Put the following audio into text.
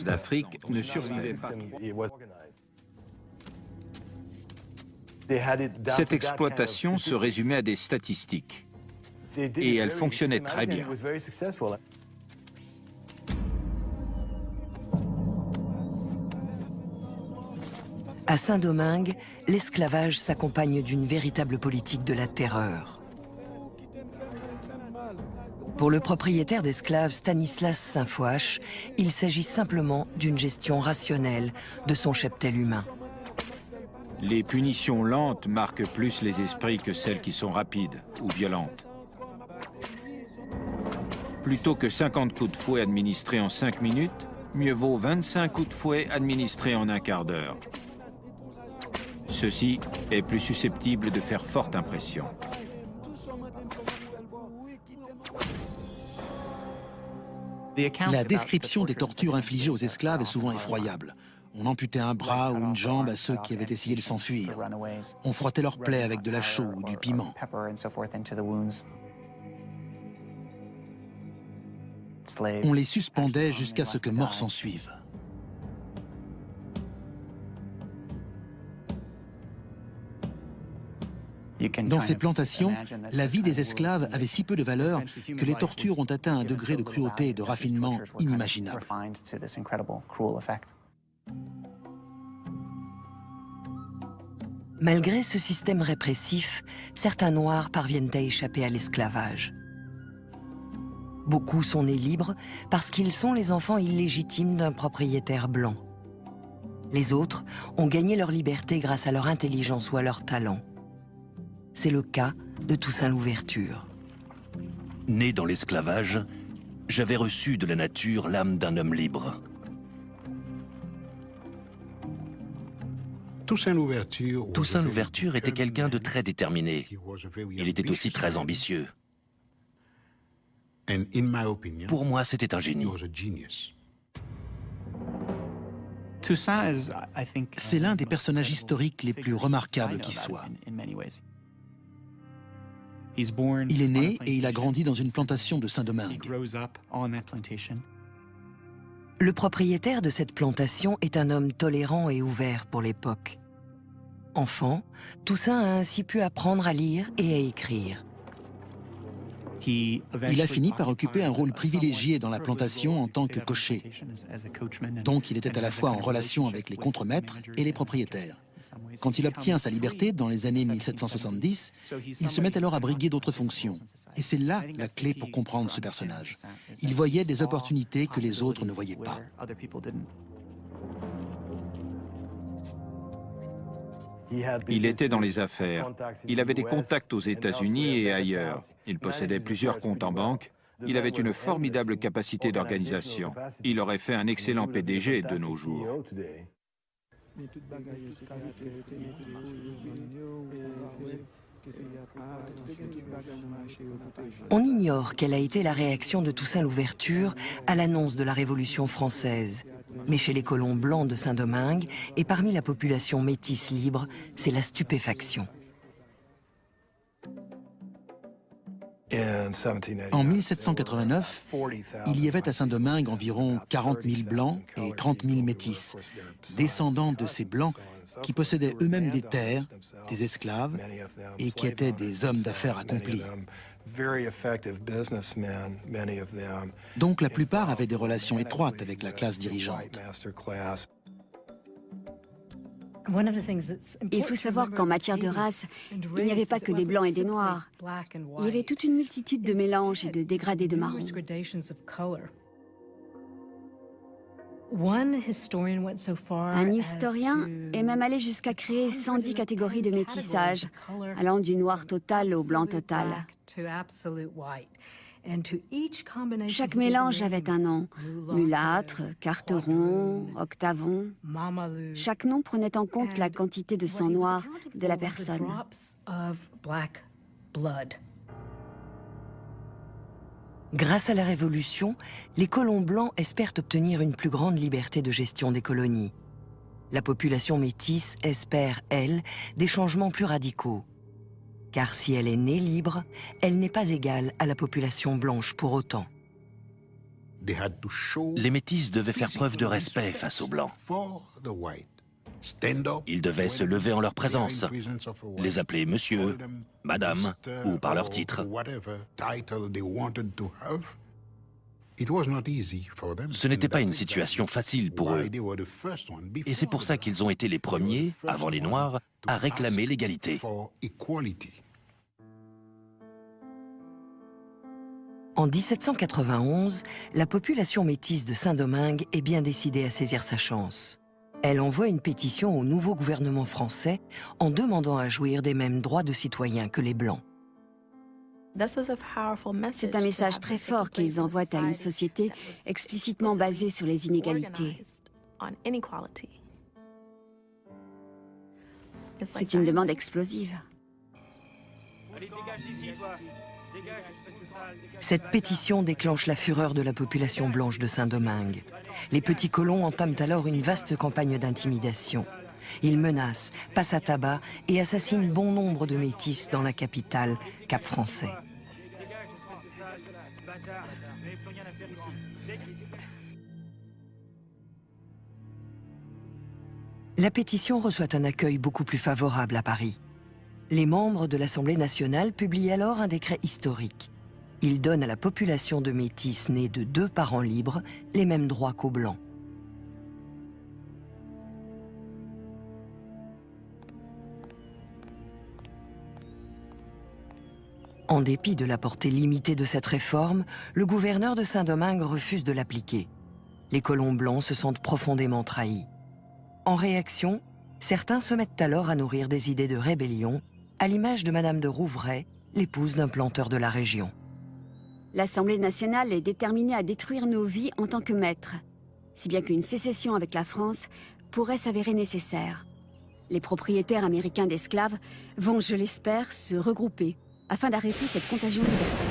d'Afrique ne survivaient pas. Cette exploitation se résumait à des statistiques. Et elle fonctionnait très bien. À Saint-Domingue, l'esclavage s'accompagne d'une véritable politique de la terreur. Pour le propriétaire d'esclaves Stanislas Saint-Foix, il s'agit simplement d'une gestion rationnelle de son cheptel humain. Les punitions lentes marquent plus les esprits que celles qui sont rapides ou violentes. Plutôt que 50 coups de fouet administrés en 5 minutes, mieux vaut 25 coups de fouet administrés en un quart d'heure. Ceci est plus susceptible de faire forte impression. La description des tortures infligées aux esclaves est souvent effroyable. On amputait un bras ou une jambe à ceux qui avaient essayé de s'enfuir. On frottait leurs plaies avec de la chaux ou du piment. On les suspendait jusqu'à ce que mort s'en suive. Dans ces plantations, la vie des esclaves avait si peu de valeur que les tortures ont atteint un degré de cruauté et de raffinement inimaginable. Malgré ce système répressif, certains Noirs parviennent à échapper à l'esclavage. Beaucoup sont nés libres parce qu'ils sont les enfants illégitimes d'un propriétaire blanc. Les autres ont gagné leur liberté grâce à leur intelligence ou à leur talent. C'est le cas de Toussaint Louverture. Né dans l'esclavage, j'avais reçu de la nature l'âme d'un homme libre. Toussaint Louverture était quelqu'un de très déterminé. Il était aussi très ambitieux. Pour moi, c'était un génie. C'est l'un des personnages historiques les plus remarquables qui soit. Il est né et il a grandi dans une plantation de Saint-Domingue. Le propriétaire de cette plantation est un homme tolérant et ouvert pour l'époque. Enfant, Toussaint a ainsi pu apprendre à lire et à écrire. Il a fini par occuper un rôle privilégié dans la plantation en tant que cocher. Donc il était à la fois en relation avec les contremaîtres et les propriétaires. Quand il obtient sa liberté dans les années 1770, il se met alors à briguer d'autres fonctions. Et c'est là la clé pour comprendre ce personnage. Il voyait des opportunités que les autres ne voyaient pas. Il était dans les affaires. Il avait des contacts aux États-Unis et ailleurs. Il possédait plusieurs comptes en banque. Il avait une formidable capacité d'organisation. Il aurait fait un excellent PDG de nos jours. On ignore quelle a été la réaction de Toussaint Louverture à l'annonce de la Révolution française. Mais chez les colons blancs de Saint-Domingue et parmi la population métisse libre, c'est la stupéfaction. En 1789, il y avait à Saint-Domingue environ 40 000 blancs et 30 000 métis, descendants de ces blancs qui possédaient eux-mêmes des terres, des esclaves et qui étaient des hommes d'affaires accomplis. Donc la plupart avaient des relations étroites avec la classe dirigeante. Il faut savoir qu'en matière de race, il n'y avait pas que des blancs et des noirs. Il y avait toute une multitude de mélanges et de dégradés de marron. Un historien est même allé jusqu'à créer 110 catégories de métissage, allant du noir total au blanc total. Chaque mélange avait un nom, mulâtre, carteron, octavon. Chaque nom prenait en compte la quantité de sang noir de la personne. Grâce à la Révolution, les colons blancs espèrent obtenir une plus grande liberté de gestion des colonies. La population métisse espère, elle, des changements plus radicaux. Car si elle est née libre, elle n'est pas égale à la population blanche pour autant. Les métis devaient faire preuve de respect face aux Blancs. Ils devaient se lever en leur présence, les appeler monsieur, madame ou par leur titre. Ce n'était pas une situation facile pour eux. Et c'est pour ça qu'ils ont été les premiers, avant les Noirs, à réclamer l'égalité. En 1791, la population métisse de Saint-Domingue est bien décidée à saisir sa chance. Elle envoie une pétition au nouveau gouvernement français en demandant à jouir des mêmes droits de citoyens que les Blancs. C'est un message très fort qu'ils envoient à une société explicitement basée sur les inégalités. C'est une demande explosive. Cette pétition déclenche la fureur de la population blanche de Saint-Domingue. Les petits colons entament alors une vaste campagne d'intimidation. Ils menacent, passent à tabac et assassinent bon nombre de métis dans la capitale, Cap-Français. La pétition reçoit un accueil beaucoup plus favorable à Paris. Les membres de l'Assemblée nationale publient alors un décret historique. Il donne à la population de métis nés de 2 parents libres les mêmes droits qu'aux Blancs. En dépit de la portée limitée de cette réforme, le gouverneur de Saint-Domingue refuse de l'appliquer. Les colons blancs se sentent profondément trahis. En réaction, certains se mettent alors à nourrir des idées de rébellion, à l'image de Madame de Rouvray, l'épouse d'un planteur de la région. L'Assemblée nationale est déterminée à détruire nos vies en tant que maîtres, si bien qu'une sécession avec la France pourrait s'avérer nécessaire. Les propriétaires américains d'esclaves vont, je l'espère, se regrouper afin d'arrêter cette contagion libertaire.